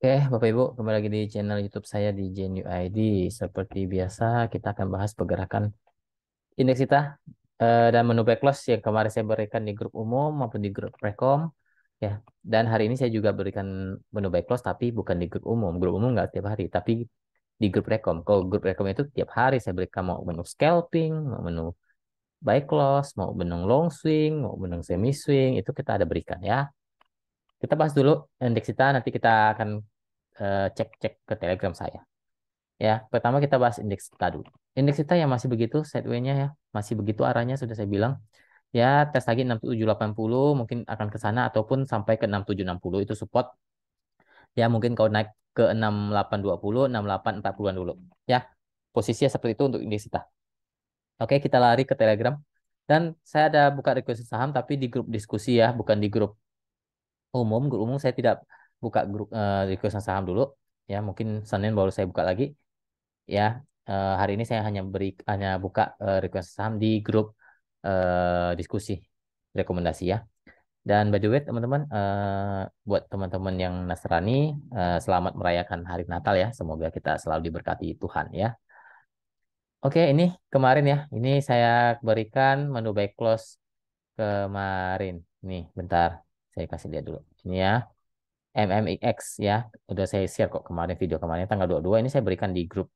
Oke, Bapak Ibu, kembali lagi di channel YouTube saya di Genu ID. Seperti biasa, kita akan bahas pergerakan indeks kita dan menu backlog yang kemarin saya berikan di grup umum maupun di grup Rekom. Ya, dan hari ini saya juga berikan menu backlog, tapi bukan di grup umum. Grup umum nggak tiap hari, tapi di grup Rekom. Kalau grup Rekom itu tiap hari saya berikan mau menu scalping, mau menu buy close, mau menu long swing, mau menu semi swing, itu kita ada berikan ya. Kita bahas dulu indeks kita, nanti kita akan cek-cek ke Telegram saya. Ya, pertama kita bahas indeks kita dulu. Indeks kita yang masih begitu sideway-nya ya, masih begitu arahnya sudah saya bilang. Ya, tes lagi 6780 mungkin akan ke sana ataupun sampai ke 6760 itu support. Ya, mungkin kalau naik ke 6820, 6840-an dulu. Ya, posisinya seperti itu untuk indeks kita. Oke, kita lari ke Telegram. Dan saya ada buka request saham tapi di grup diskusi ya, bukan di grup umum. Grup umum saya tidak buka grup request saham dulu. Ya, mungkin Senin baru saya buka lagi. Ya, hari ini saya hanya buka request saham di grup diskusi rekomendasi ya. Dan by the way teman-teman, buat teman-teman yang Nasrani, selamat merayakan Hari Natal ya. Semoga kita selalu diberkati Tuhan ya. Oke, ini kemarin ya. Ini saya berikan menu buy close kemarin. Nih, bentar. Saya kasih lihat dulu. Ini ya. MMIX ya. Udah saya share kok kemarin video kemarin tanggal 22 ini saya berikan di grup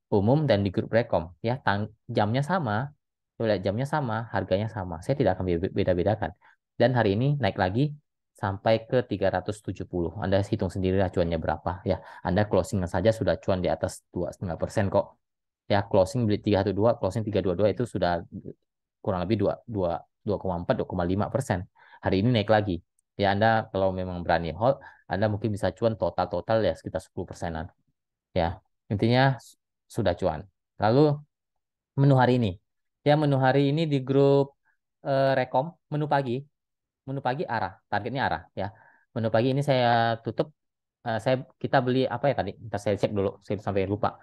umum dan di grup Rekom ya jamnya sama. Tuh, lihat jamnya sama, harganya sama, saya tidak akan beda-bedakan. Dan hari ini naik lagi sampai ke 370. Anda hitung sendiri acuannya berapa ya. Anda closing saja sudah cuan di atas 2,5% kok ya. Closing beli 312, closing 322 itu sudah kurang lebih 2,4 2,5%. Hari ini naik lagi ya. Anda kalau memang berani hold, Anda mungkin bisa cuan total ya sekitar 10%-an ya. Intinya sudah cuan. Lalu menu hari ini. Ya, menu hari ini di grup Rekom, menu pagi arah, targetnya arah ya. Menu pagi ini saya tutup, kita beli apa ya tadi? Ntar saya cek dulu, saya sampai lupa.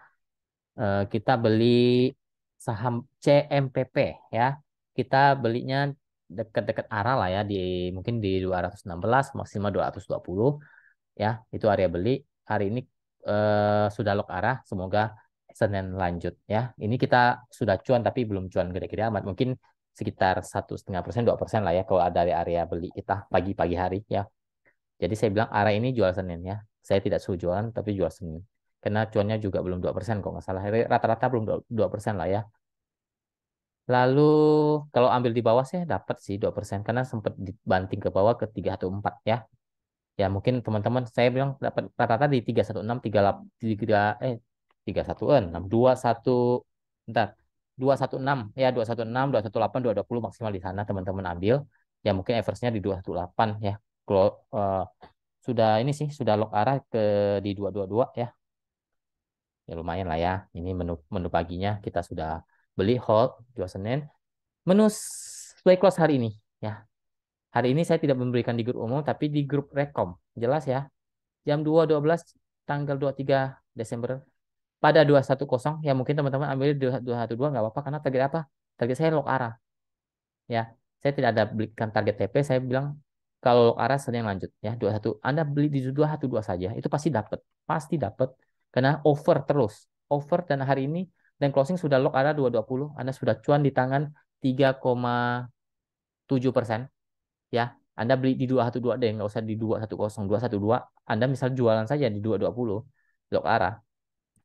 Kita beli saham CMPP ya. Kita belinya dekat-dekat arah lah ya, di mungkin di 216 maksimal 220 ya. Itu area beli. Hari ini sudah lock arah, semoga Senin lanjut ya. Ini kita sudah cuan tapi belum cuan gede-gede amat, mungkin sekitar 1,5% 2% lah ya kalau ada dari area beli kita pagi-pagi hari ya. Jadi saya bilang area ini jual Senin ya. Saya tidak suruh jualan tapi jual Senin. Karena cuannya juga belum 2% kok nggak salah. Rata-rata belum 2% lah ya. Lalu kalau ambil di bawah saya dapat sih 2% karena sempat dibanting ke bawah ke 314 ya. Ya mungkin teman-teman saya bilang dapat rata-rata di 316 3 316 21 bentar 216 ya, 216 218 220 maksimal di sana teman-teman ambil. Ya mungkin average-nya di 218 ya. Kalau sudah ini sih sudah lock arah ke di 222 ya. Ya lumayan lah ya. Ini menu menu paginya kita sudah beli hold jual Senin. Menu play close hari ini ya. Hari ini saya tidak memberikan di grup umum tapi di grup Rekom. Jelas ya. Jam 2.12 tanggal 23 Desember pada 210 ya, mungkin teman-teman ambil 212 nggak apa-apa karena target apa? Target saya lock arah ya. Saya tidak ada belikan target TP, saya bilang kalau lock arah sedang lanjut ya 21. Anda beli di 212 saja itu pasti dapat. Pasti dapat karena over terus. Over dan hari ini dan closing sudah lock arah 220. Anda sudah cuan di tangan 3,7% ya. Anda beli di 212 deh, nggak usah di 210, 212. Anda misal jualan saja di 220 lock arah.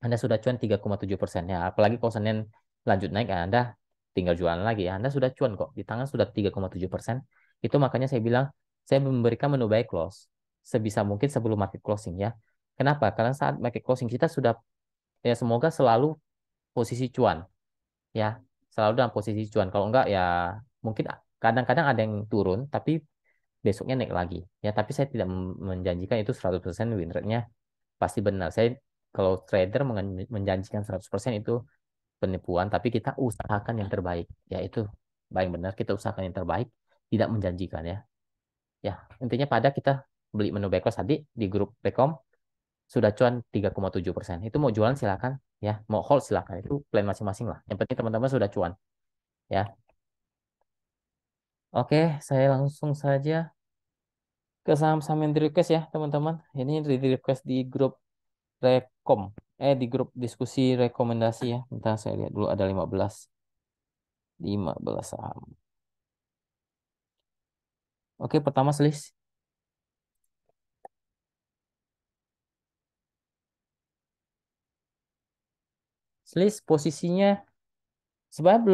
Anda sudah cuan 3,7% ya. Apalagi kalau Senin lanjut naik, ya Anda tinggal jualan lagi ya. Anda sudah cuan kok. Di tangan sudah 3,7%. Itu makanya saya bilang, saya memberikan menu buy close sebisa mungkin sebelum market closing ya. Kenapa? Karena saat market closing kita sudah, ya semoga selalu posisi cuan ya. Selalu dalam posisi cuan. Kalau enggak ya mungkin kadang-kadang ada yang turun, tapi besoknya naik lagi. Ya, tapi saya tidak menjanjikan itu 100% win rate-nya pasti benar. Saya kalau trader menjanjikan 100% itu penipuan, tapi kita usahakan yang terbaik. Ya itu paling benar, kita usahakan yang terbaik, tidak menjanjikan ya. Ya, intinya pada kita beli menu backlog tadi di grup Rekom sudah cuan 3,7%. Itu mau jualan silakan ya, mau hold silakan. Itu plan masing-masing lah. Yang penting teman-teman sudah cuan ya. Oke, saya langsung saja Ke saham-saham yang di request ya, teman-teman. Ini di request di grup rekom. Di grup diskusi rekomendasi ya. Bentar saya lihat dulu ada 15 saham. Oke, pertama Slis. Slis posisinya sebenarnya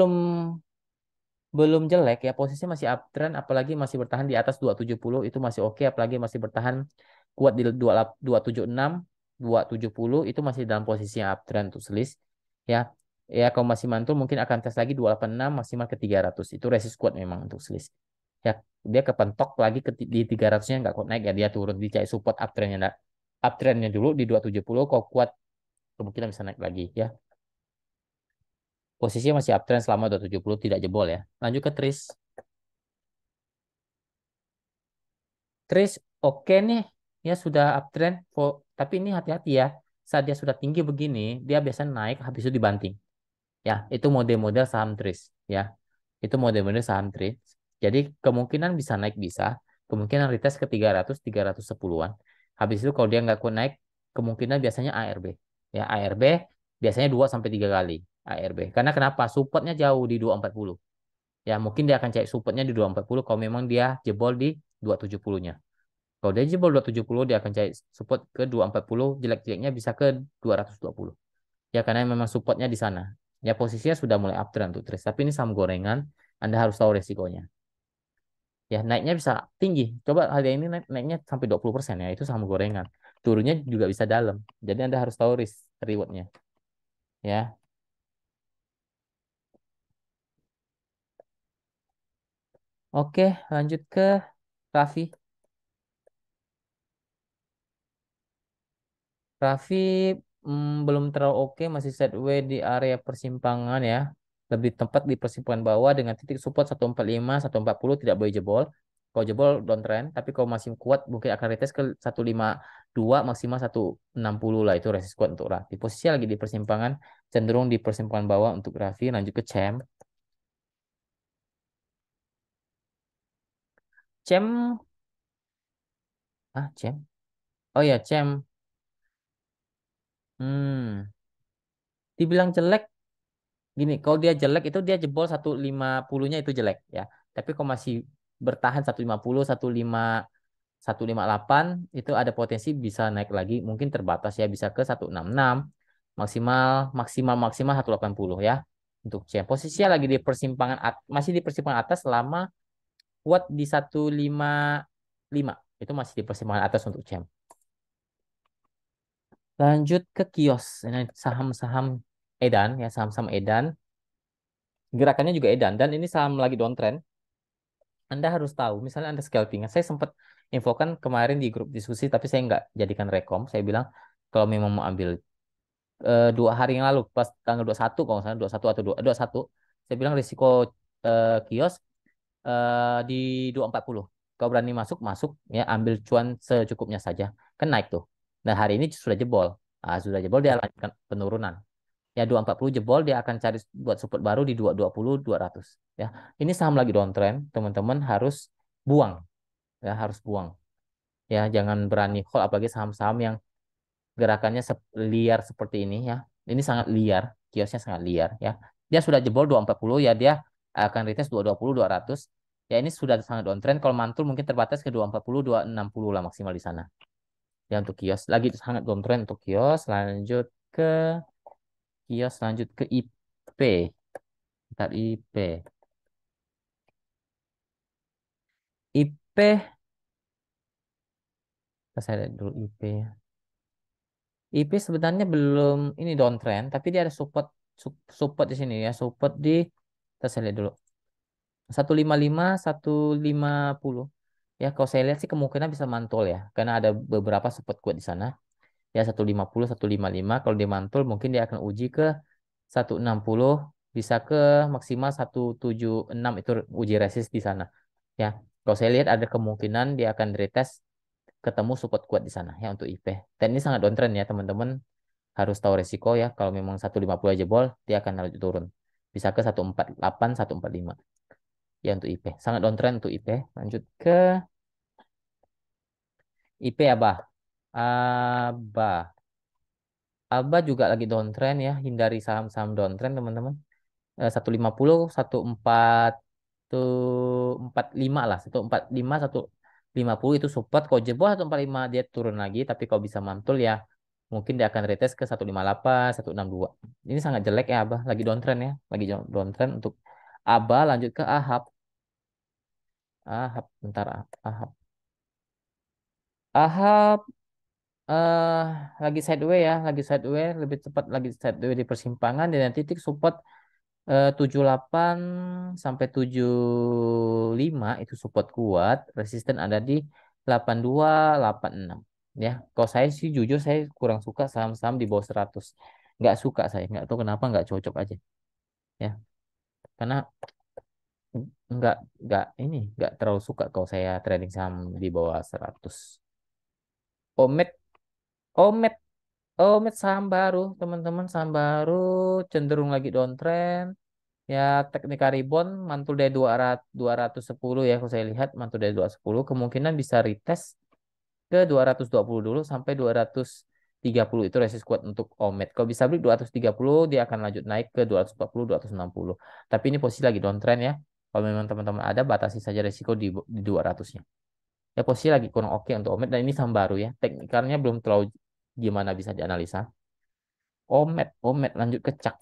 belum jelek ya, posisinya masih uptrend, apalagi masih bertahan di atas 270 itu masih oke, apalagi masih bertahan kuat di 276 270 itu masih dalam posisi yang uptrend tuh Slis ya. Ya kalau masih mantul mungkin akan tes lagi 286 maksimal ke 300, itu resist kuat memang untuk Slis ya. Dia kepentok lagi di 300-nya nggak kuat naik ya, dia turun dicari support uptrendnya, uptrendnya dulu di 270, kalau kuat kemungkinan bisa naik lagi ya. Posisinya masih uptrend selama 270 tidak jebol ya. Lanjut ke Tris. Tris oke nih, ya sudah uptrend. Tapi ini hati-hati ya. Saat dia sudah tinggi begini, dia biasa naik habis itu dibanting. Ya, itu model-model saham Tris. Ya, itu model-model saham Tris. Jadi kemungkinan bisa naik bisa. Kemungkinan retest ke 300, 310-an. Habis itu kalau dia nggak kuat naik, kemungkinan biasanya ARB. Ya, ARB biasanya 2 sampai 3 kali ARB. Karena kenapa? Supportnya jauh di 240. Ya, mungkin dia akan cari supportnya di 240 kalau memang dia jebol di 270-nya. Kalau dia jebol 270, dia akan cari support ke 240, jelek-jeleknya bisa ke 220. Ya, karena memang supportnya di sana. Ya, posisinya sudah mulai uptrend tuh, Tris. Tapi ini saham gorengan, Anda harus tahu resikonya. Ya, naiknya bisa tinggi. Coba hari ini naiknya sampai 20% ya, itu saham gorengan. Turunnya juga bisa dalam. Jadi Anda harus tahu risk rewardnya. Ya, oke, lanjut ke Raffi. Raffi belum terlalu oke, masih sideways di area persimpangan ya. Lebih tepat di persimpangan bawah dengan titik support 145, 140 tidak boleh jebol. Kalau jebol downtrend, tapi kalau masih kuat mungkin akan retest ke 152 maksimal 160 lah, itu resist kuat untuk Raffi. Posisi lagi di persimpangan, cenderung di persimpangan bawah untuk Raffi. Lanjut ke Cem. Cem, Cem. Oh ya, Cem. Hmm, dibilang jelek. Gini, kalau dia jelek itu dia jebol 150-nya itu jelek ya. Tapi kalau masih bertahan 150, 158 itu ada potensi bisa naik lagi, mungkin terbatas ya, bisa ke 166 maksimal maksimal maksimal 180 ya. Untuk C. Posisinya lagi di persimpangan masih di persimpangan atas selama kuat di 155. Itu masih di persimpangan atas untuk C. Lanjut ke kios. Ini saham-saham edan ya, saham-saham edan. Gerakannya juga edan dan ini saham lagi downtrend. Anda harus tahu, misalnya Anda scalping. Saya sempat infokan kemarin di grup diskusi, tapi saya nggak jadikan rekom. Saya bilang kalau memang mau ambil 2 hari yang lalu, pas tanggal 21, kalau nggak salah 21 atau 21, saya bilang risiko kios di 240. Kalau berani masuk, masuk ya, ambil cuan secukupnya saja. Kan naik tuh. Nah, hari ini sudah jebol. Sudah jebol, dia lanjutkan penurunan. Ya 240 jebol, dia akan cari buat support baru di 220 200 ya. Ini saham lagi downtrend, teman-teman harus buang ya, harus buang. Ya, jangan berani hold apalagi saham-saham yang gerakannya liar seperti ini ya. Ini sangat liar, kiosnya sangat liar ya. Dia sudah jebol 240 ya, dia akan retest 220 200. Ya, ini sudah sangat downtrend, kalau mantul mungkin terbatas ke 240 260 lah maksimal di sana. Ya, untuk kios lagi sangat downtrend untuk kios. Lanjut ke kios, lanjut ke IP. Ntar IP. IP, saya lihat dulu IP. IP sebenarnya belum ini downtrend, tapi dia ada support support di sini ya, support di, saya lihat dulu, 155 150. Ya, kalau saya lihat sih kemungkinan bisa mantul ya, karena ada beberapa support kuat di sana. Ya 150 155, kalau dia mantul mungkin dia akan uji ke 160, bisa ke maksimal 176, itu uji resist di sana. Ya, kalau saya lihat ada kemungkinan dia akan retest ketemu support kuat di sana ya untuk IP. Dan ini sangat downtrend ya, teman-teman harus tahu resiko ya. Kalau memang 150 aja jebol, dia akan lanjut turun. Bisa ke 148 145 ya untuk IP. Sangat downtrend untuk IP. Lanjut ke IP Abah. Abah. Abah juga lagi downtrend ya. Hindari saham-saham downtrend teman-teman. 150, 14, 145 lah. 145, 150 itu support. Kalau jebol 145 dia turun lagi. Tapi kalau bisa mantul ya mungkin dia akan retest ke 158, 162. Ini sangat jelek ya Abah. Lagi downtrend ya. Lagi downtrend untuk Abah. Lanjut ke Ahab. Ahab, bentar. Ahab. Ahab eh lagi sideways ya, lagi sideways, lebih tepat lagi sideways di persimpangan dan titik support 78 sampai 75 itu support kuat, resisten ada di 82, 86. Ya, kalau saya sih jujur saya kurang suka saham-saham di bawah 100. Nggak suka saya, nggak tahu kenapa nggak cocok aja. Ya, karena nggak nggak terlalu suka kalau saya trading saham di bawah 100. Omet, Omet Omet saham baru, teman-teman saham baru cenderung lagi downtrend. Ya, teknikal rebound mantul dari 200, 210 ya, kalau saya lihat mantul dari 210 kemungkinan bisa retest ke 220 dulu sampai 230 itu resist kuat untuk Omet. Kalau bisa beli 230 dia akan lanjut naik ke 240, 260. Tapi ini posisi lagi downtrend ya. Kalau memang teman-teman ada batasi saja resiko di 200-nya. Ya posisi lagi kurang oke untuk Omet dan ini saham baru ya. Teknikalnya belum terlalu gimana bisa dianalisa. Omet lanjut ke Cak.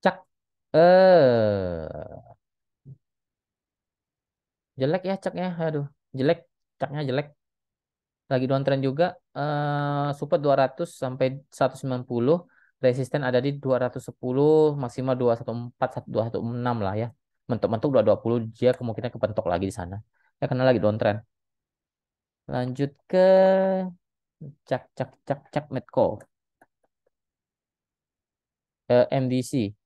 Cak eh jelek ya Caknya. Aduh, jelek. Caknya jelek. Lagi downtrend juga. Support 200 sampai 190. Resisten ada di 210, maksimal 214, 216 lah ya. Mentok-mentok 220 dia kemungkinan kepentok lagi di sana. Ya karena lagi downtrend. Lanjut ke Cak Medco. MDC.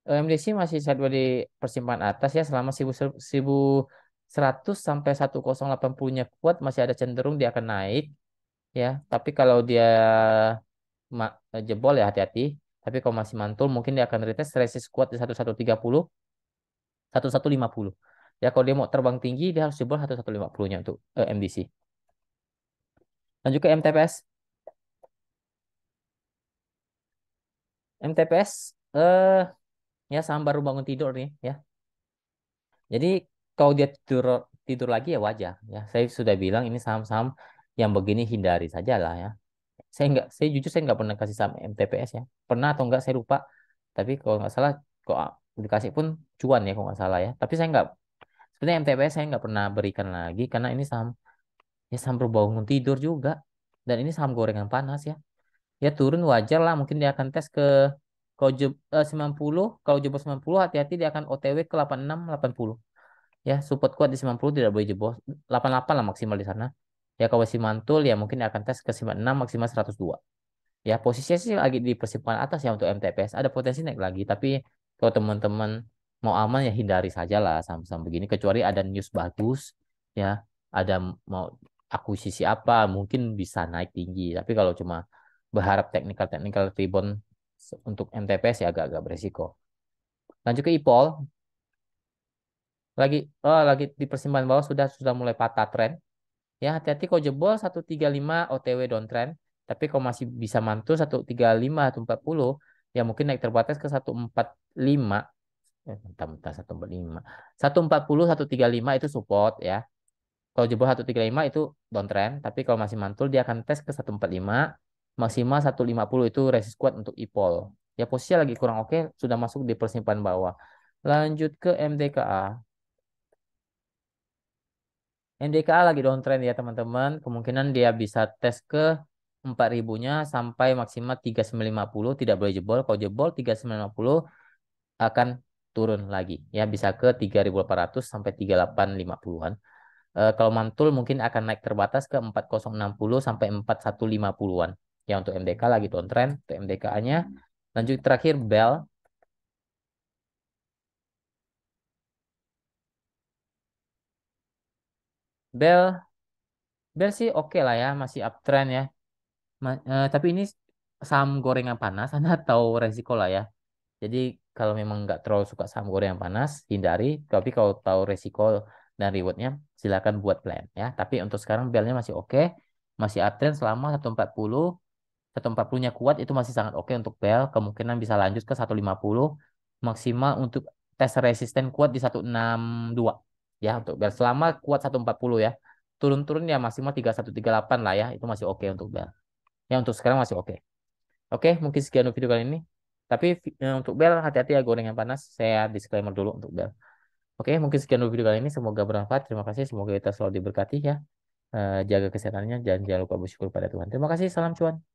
MDC masih sideways di persimpangan atas ya selama 1100 sampai 1080-nya kuat masih ada cenderung dia akan naik ya. Tapi kalau dia jebol ya hati-hati. Tapi kalau masih mantul mungkin dia akan retest resist kuat di 1130, 1150. Ya kalau dia mau terbang tinggi dia harus jebol 1150-nya untuk MDC. Lanjut ke MTPS. MTPS ya saham baru bangun tidur nih ya. Jadi kalau dia tidur tidur lagi ya wajar ya. Saya sudah bilang ini saham-saham yang begini hindari saja lah ya. Saya jujur saya nggak pernah kasih saham MTPS ya. Pernah atau enggak saya lupa. Tapi kalau nggak salah kok dikasih pun cuan ya kalau nggak salah ya. Tapi saya nggak sebenarnya MTPS saya nggak pernah berikan lagi karena ini saham ya saham berbangun tidur juga dan ini saham gorengan panas ya. Ya turun wajar lah mungkin dia akan tes ke kalau 90 kalau jebol 90 hati-hati dia akan OTW ke 86 80. Ya, support kuat di 90 tidak boleh jebol. 88 lah maksimal di sana. Ya, kalau masih mantul ya mungkin akan tes ke 96 maksimal 102. Ya, posisinya sih lagi di persimpangan atas ya untuk MTPS. Ada potensi naik lagi, tapi kalau teman-teman mau aman ya hindari saja lah saham-saham begini kecuali ada news bagus ya, ada mau akuisisi apa mungkin bisa naik tinggi. Tapi kalau cuma berharap teknikal-teknikal rebound untuk MTPS ya agak-agak beresiko. Lanjut ke IPOL, lagi di persimpangan bawah sudah mulai patah tren. Ya, hati-hati kalau jebol 135 OTW downtrend. Tapi kalau masih bisa mantul 135 atau 40, ya mungkin naik terbatas ke 145. Bentar, 145. 140, 135 itu support ya. Kalau jebol 135 itu downtrend. Tapi kalau masih mantul dia akan tes ke 145. Maksimal 150 itu resist kuat untuk IPOL. Ya posisinya lagi kurang oke. Sudah masuk di persimpangan bawah. Lanjut ke MDKA. NDKA lagi downtrend ya teman-teman. Kemungkinan dia bisa tes ke 4.000-nya sampai maksimal 3.950. Tidak boleh jebol. Kalau jebol 3.950 akan turun lagi. Ya bisa ke 3.800 sampai 3.850-an. Kalau mantul mungkin akan naik terbatas ke 4.060 sampai 4.150-an. Ya untuk MDK lagi downtrend. Untuk MDKA-nya. Lanjut terakhir Bell. Bell, Bell sih oke lah ya. Masih uptrend ya. Tapi ini saham gorengan panas, Anda tahu resiko lah ya. Jadi Kalau memang nggak terlalu suka saham goreng yang panas, hindari. Tapi kalau tahu resiko dan rewardnya, silakan buat plan ya. Tapi untuk sekarang belnya masih oke, masih uptrend selama 140. 140-nya kuat itu masih sangat oke untuk bel. Kemungkinan bisa lanjut ke 150. Maksimal untuk tes resisten kuat di 162 ya untuk bel. Selama kuat 140 ya. Turun-turun ya maksimal 3138 lah ya. Itu masih oke untuk bel. Ya untuk sekarang masih oke. Oke, mungkin sekian video kali ini. Tapi untuk bel hati-hati ya gorengan panas. Saya disclaimer dulu untuk bel. Oke, mungkin sekian video kali ini. Semoga bermanfaat. Terima kasih. Semoga kita selalu diberkati ya. Jaga kesehatannya dan jangan lupa bersyukur pada Tuhan. Terima kasih. Salam cuan.